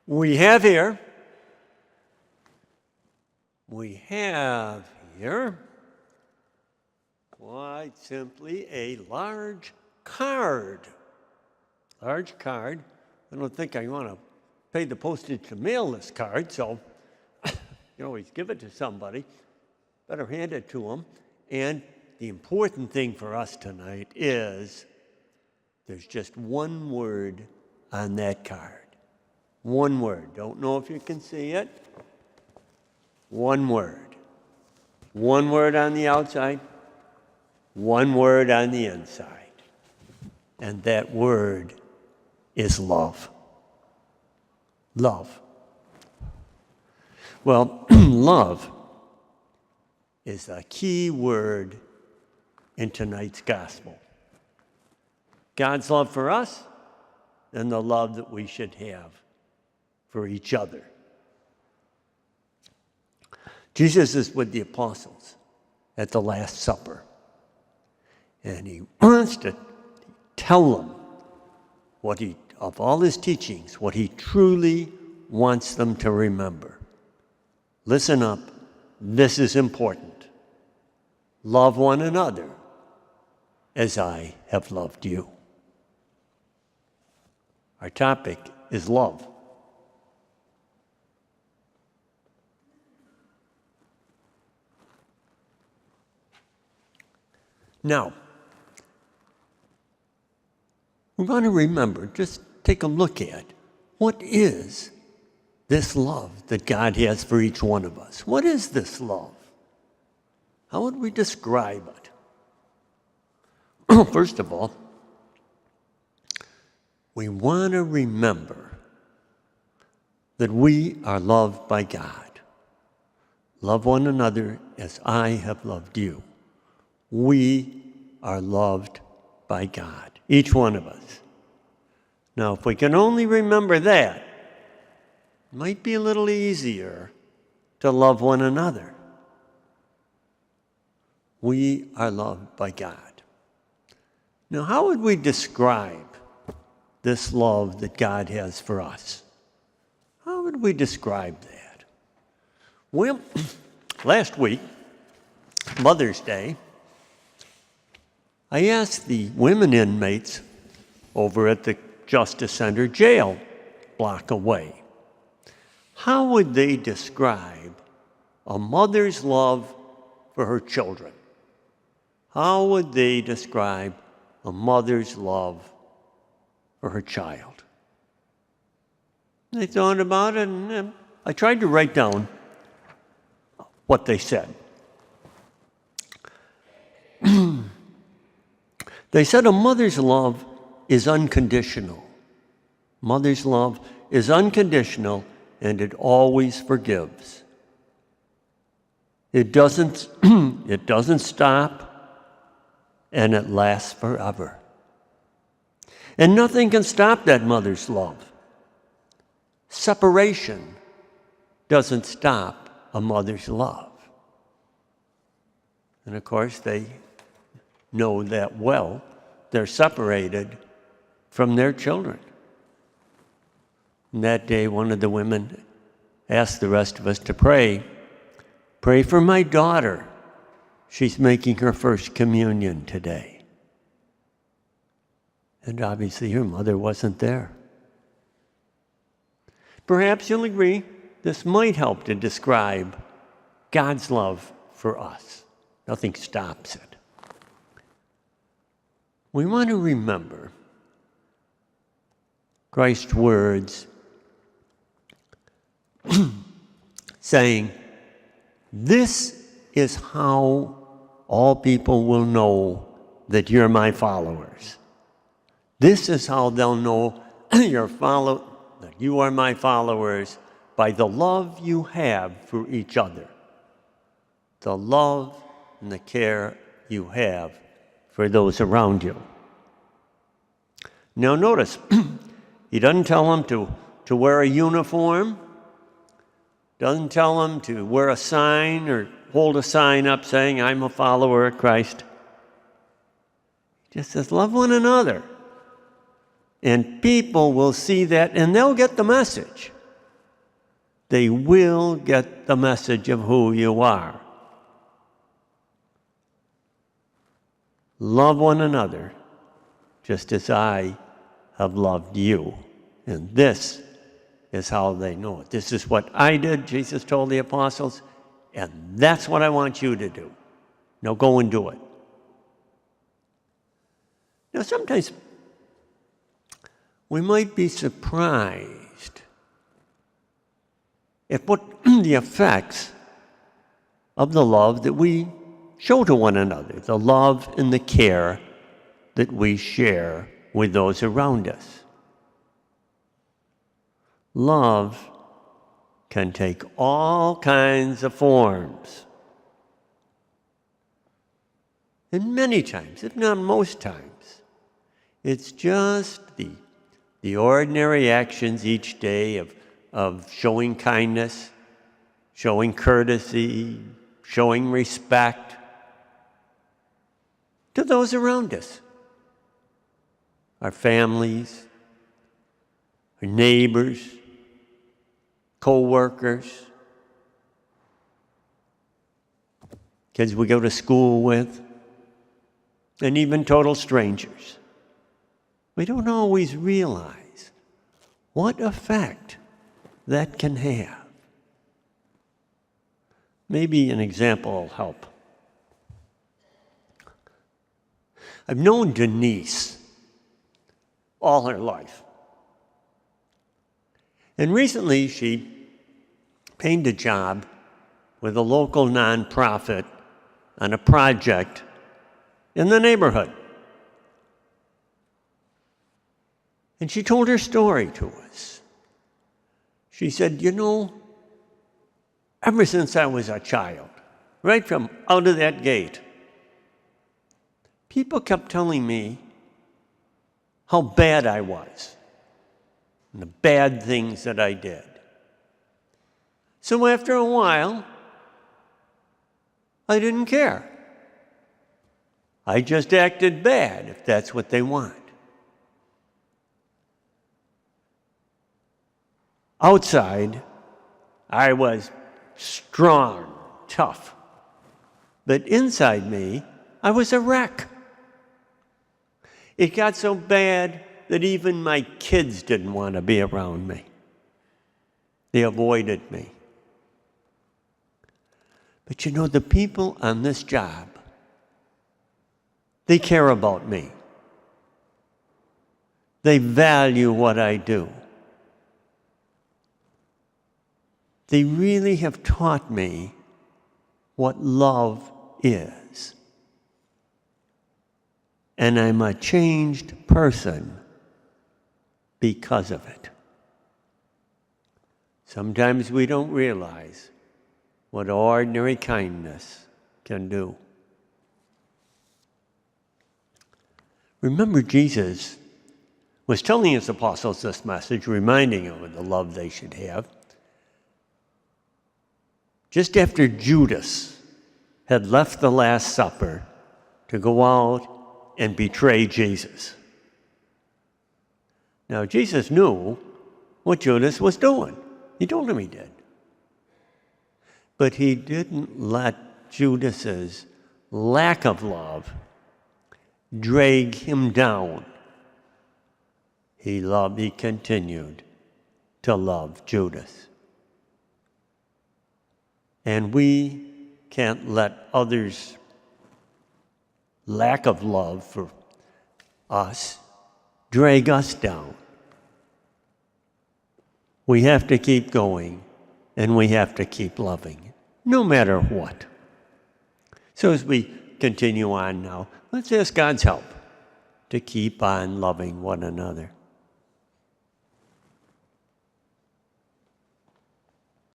We have here quite simply a large card. Large card. I don't think I want to pay the postage to mail this card, so you can always give it to somebody. Better hand it to them. And the important thing for us tonight is there's just one word on that card. One word. Don't know if you can see it. One word. One word on the outside. One word on the inside. And that word is love. Love. Well, love is a key word in tonight's gospel. God's love for us and the love that we should have for each other. Jesus is with the apostles at the Last Supper, and he wants to tell them of all his teachings, what he truly wants them to remember. Listen up, this is important. Love one another as I have loved you. Our topic is love. Now, we want to remember, just take a look at what is this love that God has for each one of us. What is this love? How would we describe it? First of all, we want to remember that we are loved by God. Love one another as I have loved you. We are loved by God, each one of us. Now, if we can only remember that, it might be a little easier to love one another. We are loved by God. Now, how would we describe this love that God has for us? How would we describe that? Well, last week, Mother's Day, I asked the women inmates over at the Justice Center jail block away, how would they describe a mother's love for her children? How would they describe a mother's love for her child? They thought about it, and I tried to write down what they said. They said a mother's love is unconditional. Mother's love is unconditional, and it always forgives. It doesn't stop, and it lasts forever. And nothing can stop that mother's love. Separation doesn't stop a mother's love. And of course, they know that well. They're separated from their children. And that day, one of the women asked the rest of us to pray. Pray for my daughter. She's making her first communion today. And obviously, her mother wasn't there. Perhaps you'll agree this might help to describe God's love for us. Nothing stops it. We want to remember Christ's words saying, "This is how all people will know that you're my followers. This is how they'll know that you are my followers, by the love you have for each other. The love and the care you have for those around you." Now notice, he doesn't tell them to wear a uniform, doesn't tell them to wear a sign or hold a sign up saying, "I'm a follower of Christ." He just says, love one another. And people will see that, and they'll get the message. they will get the message of who you are. Love one another just as I have loved you. And this is how they know it. This is what I did, Jesus told the apostles, and that's what I want you to do. Now go and do it. Now sometimes we might be surprised at what the effects of the love that we show to one another, the love and the care that we share with those around us. Love can take all kinds of forms. And many times, if not most times, it's just the ordinary actions each day of showing kindness, showing courtesy, showing respect to those around us. Our families, our neighbors, co-workers, kids we go to school with, and even total strangers. We don't always realize what effect that can have. Maybe an example will help. I've known Denise all her life. And recently she gained a job with a local nonprofit on a project in the neighborhood. And she told her story to us. She said, you know, ever since I was a child, right from out of that gate, people kept telling me how bad I was and the bad things that I did. So after a while, I didn't care. I just acted bad if that's what they want. Outside, I was strong, tough. But inside me, I was a wreck. It got so bad that even my kids didn't want to be around me. They avoided me. But you know, the people on this job, they care about me. They value what I do. They really have taught me what love is. And I'm a changed person because of it. Sometimes we don't realize what ordinary kindness can do. Remember, Jesus was telling his apostles this message, reminding them of the love they should have, just after Judas had left the Last Supper to go out and betray Jesus. Now, Jesus knew what Judas was doing. He told him he did. But he didn't let Judas's lack of love drag him down. He continued to love Judas. And we can't let others' lack of love for us drag us down. We have to keep going, and we have to keep loving, no matter what. So as we continue on now, let's ask God's help to keep on loving one another.